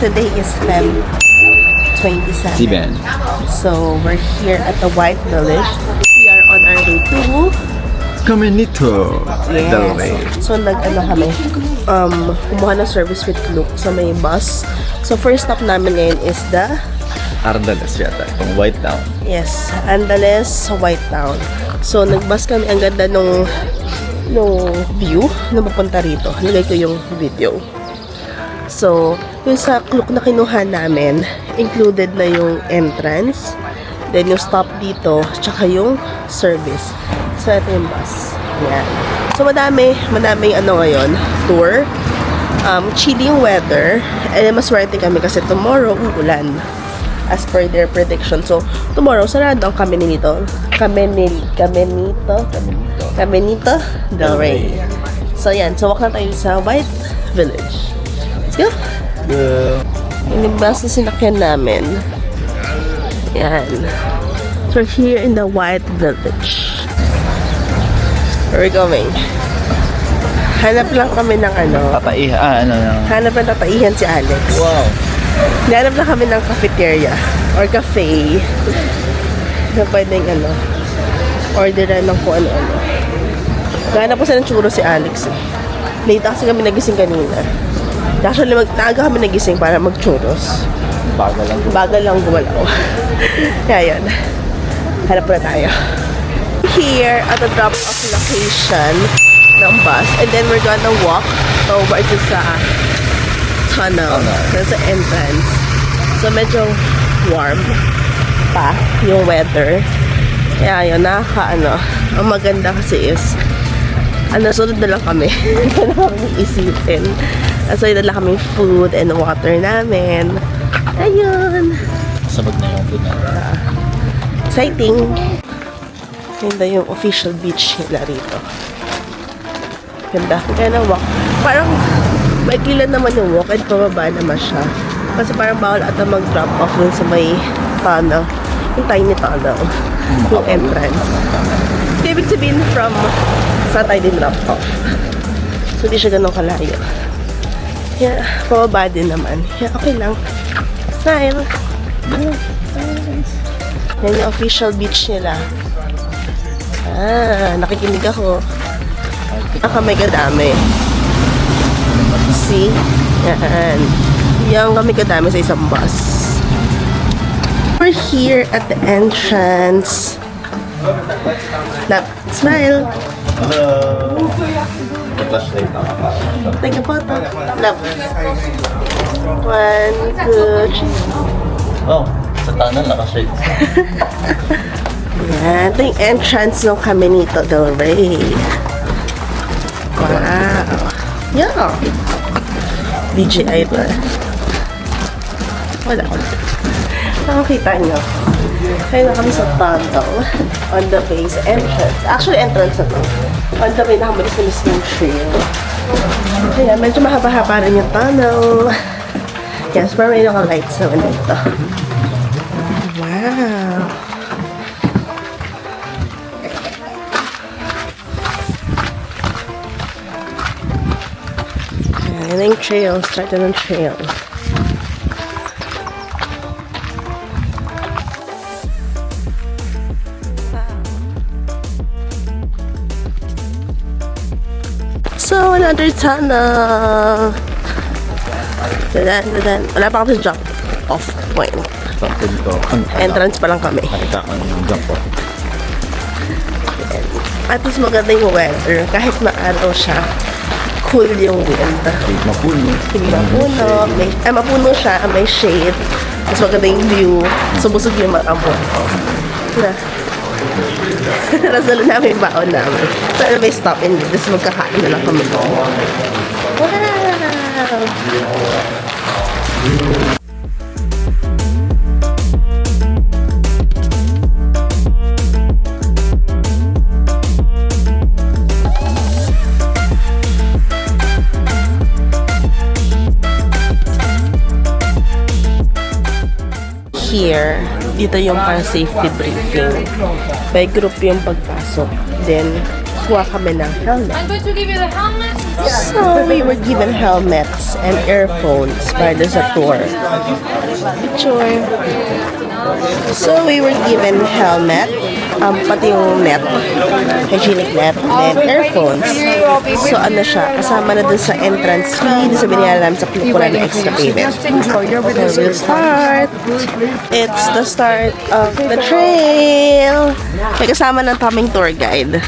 Today is Feb 27. So we're here at the White Village. We are on our way to Caminito del Rey. So kumuha ng service with Klook sa may bus. So first stop namin ngayon is the Ardales yata, itong White Town. yes, Andales, White Town. So nagbus kami, ang ganda nung view na papunta rito. Nilagay ko yung video. So, yung sa Klook na kinuha namin, included na yung entrance, then yung stop dito, tsaka yung service. So, ito yung bus. Yan. So, madami ngayon, tour. Chilly yung weather. And maswerte kami kasi tomorrow, uulan. As per their prediction. So, tomorrow, sarado ang Caminito del Rey. So, yan. So, walk na tayo sa White Village. Let's go! Yung bus na sinakyan namin. Yan. So, we're here in the White Village. Where are we going? Hanap lang kami ng hanap ng tataihan si Alex. Wow! Hanap lang kami ng cafeteria or cafe na pwedeng orderan ng kung ano-ano. Hanap ko sa ng churro si Alex. Late kasi kami nagising kanina. Actually, naaga kami nagising para mag-churros. Bagal lang gumalaw. Kaya yun. Hanap na tayo. Here at the drop-off location ng bus. And then we're gonna walk over to sa tunnel. Sa entrance. So medyo warm pa yung weather. Kaya yun, ang maganda kasi is sunod na lang kami. Hindi na kami isipin. So yun na lang kaming food and water namin. Ayun. Sabag na yung food natin. Exciting. Ganda yung official beach nila rito. Ganda. Kaya na walk. Parang maikli lang naman yung walk and pababa naman siya. Kasi parang bawal ata mag-drop off dun sa may tunnel. Yung tiny tunnel. Yung entrance. So, ibig sabihin from sa tayo din drop off. So, di siya ganun kalayo. Kaya, pababa din naman. Kaya, okay lang. Smile. Yan yung official beach nila. Nakikinig ako. Kami kadami. See? Yan. Yan kami kadami sa isang bus. We're here at the entrance. Smile. Hello! Flashlight na Take a photo. Love. 1, 2, 3. Oh, sa tunnel naka-shade. Yan. Ito yung entrance ng Caminito del Rey. Wow. Yeah. DJI ba? Wala ko. Nakakita nyo. Kaya na kami sa tunnel. On the way sa entrance. Actually, entrance na to. On the way na kami sa mismong trail. Kaya medyo mahaba-haba rin yung tunnel. Yes, pero may naka-lights naman dito. Wow. Ayan yung trail. Start na ng trail. So, another tunnel. Dadan. Wala pa kami sa jump off point. Entrance pa lang kami. Nakita ko yung jump off. At least maganda yung weather. Kahit maaraw siya, cool yung wind. Mapuno. Mapuno siya, may shade. Mas maganda yung view. Subusog yung mata mo. Nasalo namin yung baon namin. So, may stop in dito. Tapos magkakain na lang kami. Wow! Here, dito yung para safety briefing. By group yung pagpasok. Then, kuha kami ng helmet. I'm going to give you the helmet. So, we were given helmets and earphones para doon sa tour. Picture. So, we were given helmet, pati yung net, hygienic net, and then earphones. So, ano siya, kasama na dun sa entrance fee, dun sa binigyan namin sa Klukura na extra payment. So, we'll start. It's the start of the trail. May kasama ng taming tour guide.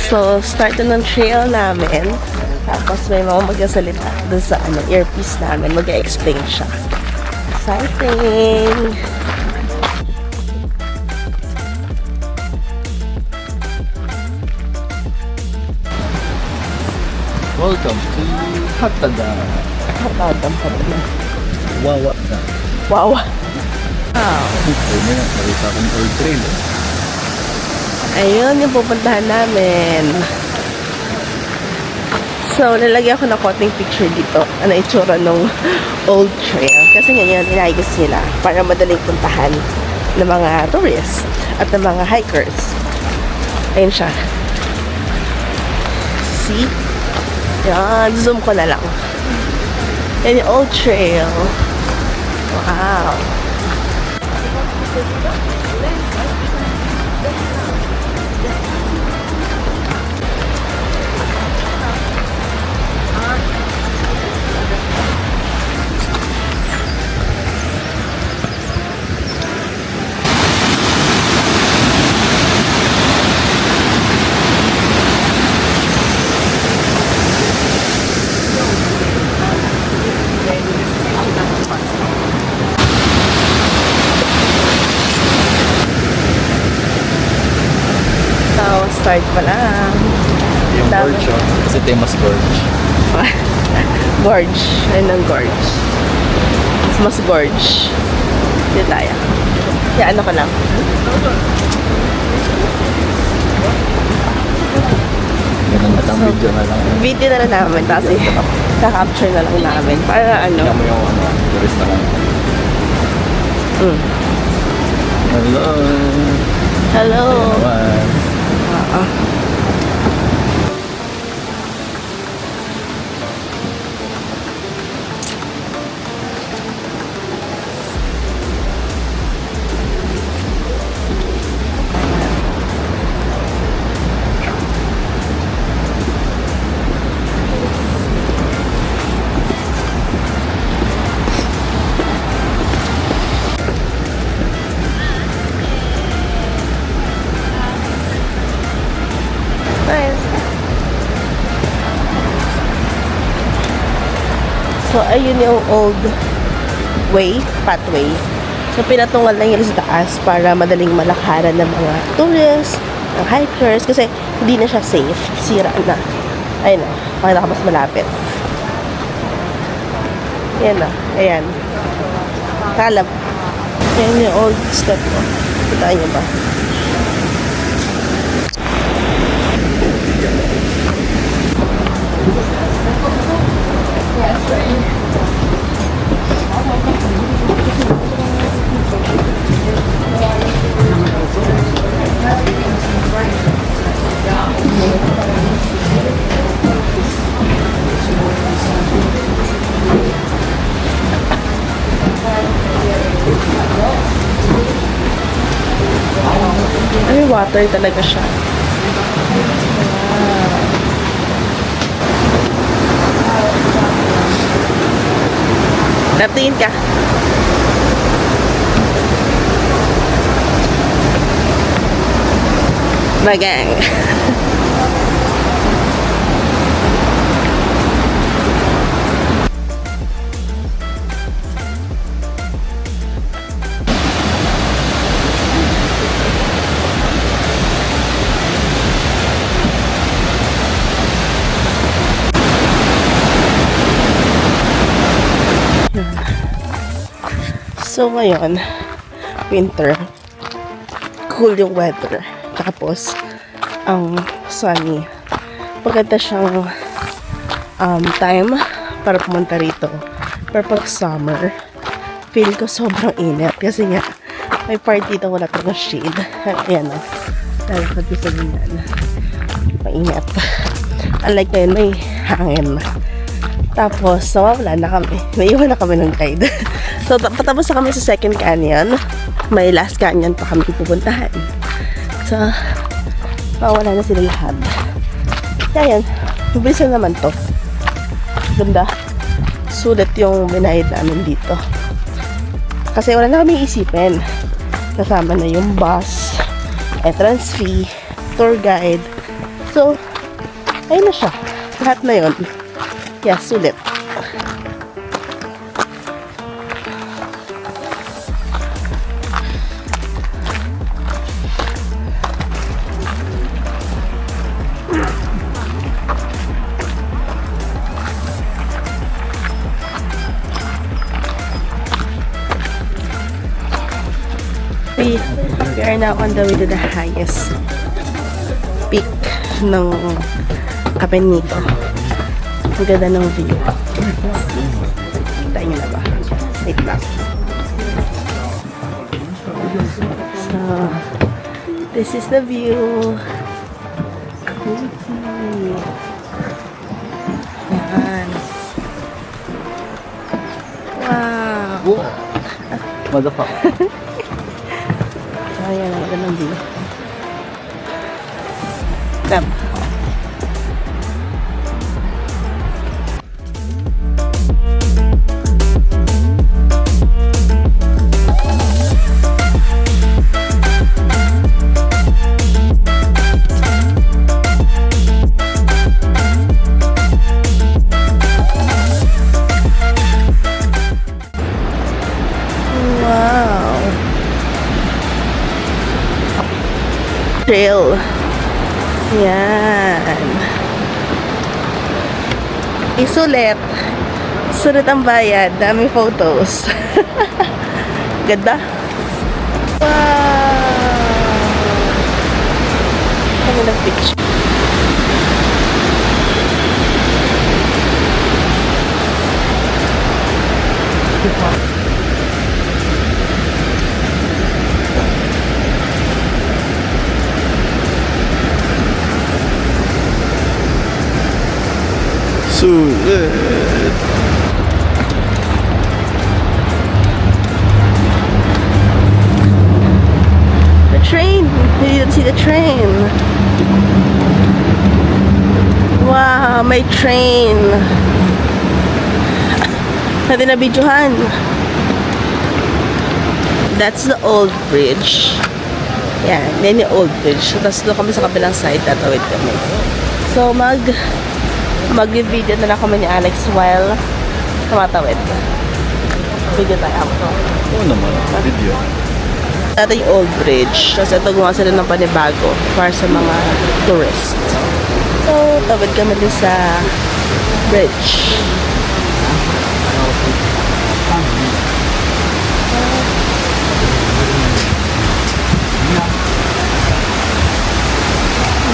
So, start na ng trail namin. Tapos, may mga magkasalita dun sa earpiece namin. Mag-explain siya. Exciting! Welcome to Hatada. Hatadam pa rin. Wawa na. Wow! Wow! Ayun na, nakita kong old trail. Ayun yung pupuntahan namin. So, lalagyan ko na konting picture dito. Ano itsura nung old trail. Kasi ngayon, inayos nila para madaling puntahan ng mga tourists at ng mga hikers. Ayun siya. See? Yan, zoom ko na lang. Yan yung old trail. Wow. Start pa lang. Yung Dami. gorge, oh. Kasi Temas Gorge. Gorge. Ayun ang gorge. Mas gorge. Dito tayo. Kaya ano ko lang. Ganun na lang, video na lang. Video na lang namin. Kasi kakapture na lang namin. Para ano. Tingnan mo yung tourist na lang. Mm. Hello. Hello. Ayun naman. So, ayun yung old way, pathway. So, pinatungal lang yun sa taas para madaling malakaran ng mga tourists, ng hikers, kasi hindi na siya safe. Sira na. Ayun na. Pakita ka mas malapit. Ayan na. Ayan. Kalab. Ayan yung old step ko. Kita niyo ba? Ay, water talaga siya. Natingin ka. Magang. So ngayon, winter, cool yung weather, tapos ang sunny. Maganda siyang time para pumunta rito. Pero pag summer, feel ko sobrang init kasi nga may part dito wala talagang shade. Ayan o, lalakad ko sa gindan. mainit. Unlike ngayon, may hangin. Tapos, nawawala na kami. Naiwan na kami ng guide. So, patapos na kami sa second canyon. May last canyon pa kami pupuntahan. So, mawala na sila lahat. Kaya yan, mabilis na naman to. Ganda. Sulit yung binayad namin dito. Kasi wala na kami isipin. Kasama na yung bus, entrance fee, tour guide. So, ayun na siya. Lahat na yun. Yeah, sulit. We are now on the way to the highest peak ng Capenito. Ang ganda ng view. Kita nyo na ba? Wait lang. So, this is the view. Yan. Wow. Motherfucker. So, ayan ang ganda ng view. Tap. Trail. Yan. Isulit. Sulit ang bayad. Daming photos. Ganda. Wow. Kami nag-picture. Sulit. The train. You didn't see the train. Wow, may train. Natin na videohan. That's the old bridge. Yan, yan yung old bridge. Tapos doon kami sa kabilang side, tatawid kami. So, mag-video na lang kami ni Alex while tumatawid. Video tayo ako. Oo naman, video. Ito yung old bridge. Tapos ito gumawa sila ng panibago para sa mga tourists. So, tawid kami din sa bridge.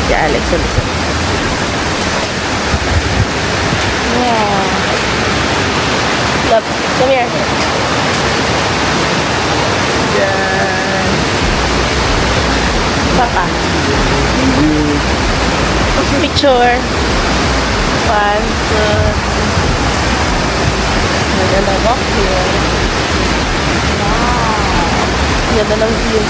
Si Alex ulit. Wow. Love, come here. Yan. Papa. Picture. 1, 2. Maganda walk here. Wow. Ganda ng view.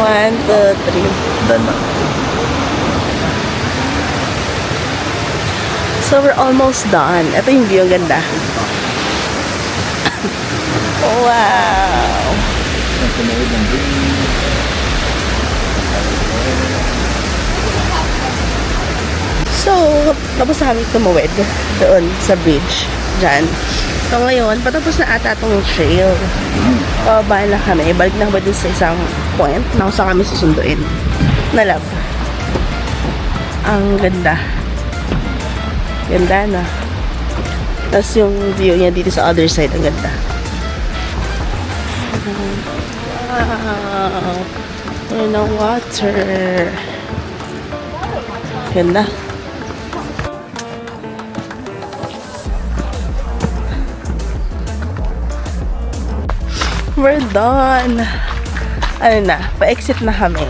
One, two, three. Done na. So we're almost done. Ito yung view, ang ganda. Wow. So, tapos na kami tumawid doon sa bridge. Diyan. So ngayon, patapos na ata itong trail. Pababa na kami. Balik na kami dun sa isang point na kung saan kami susunduin. Na love. Ang ganda. Ganda na. Tapos yung view niya dito sa other side, ang ganda. Wow! We're in the water. Ganda. We're done. Ano na, pa-exit na kami.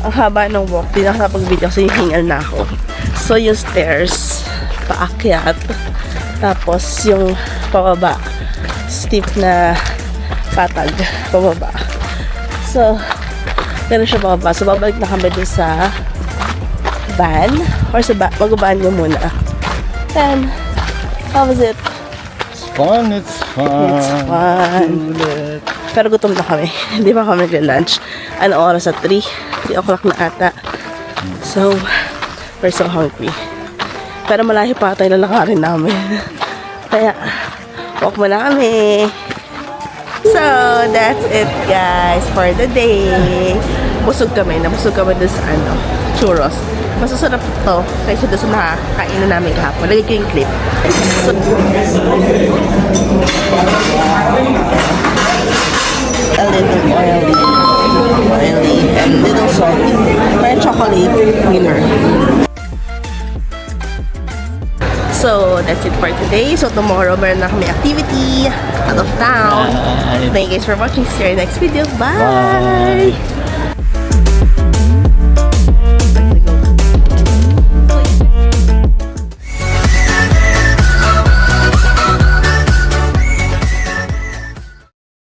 Ang haba ng walk, di na nakapag-video kasi hingal na ako. So, yung stairs, paakyat. Tapos, yung pababa, steep na patag, pababa. So, ganun siya pababa. So, babalik na kami dun sa van. Or sa mag-van nyo muna. Then, how was it? It's fun, it's fun. It's fun. Ulit. Pero gutom na kami. Hindi pa kami nag-lunch. Ano oras at 3? 3 o'clock na ata. So, we're so hungry. Pero malayo pa tayo lalakarin namin. Kaya, walk mo na kami. So, that's it guys for the day. Busog kami. Nabusog kami dun sa churros. Masasarap to kaysa doon sa nakakainan namin kahapon. Lagay ko yung clip. So, a little oily, and little salty. May chocolate winner. So, that's it for today. So, tomorrow meron na kami activity out of town. Thank you guys for watching. See you in the next video. Bye! Bye.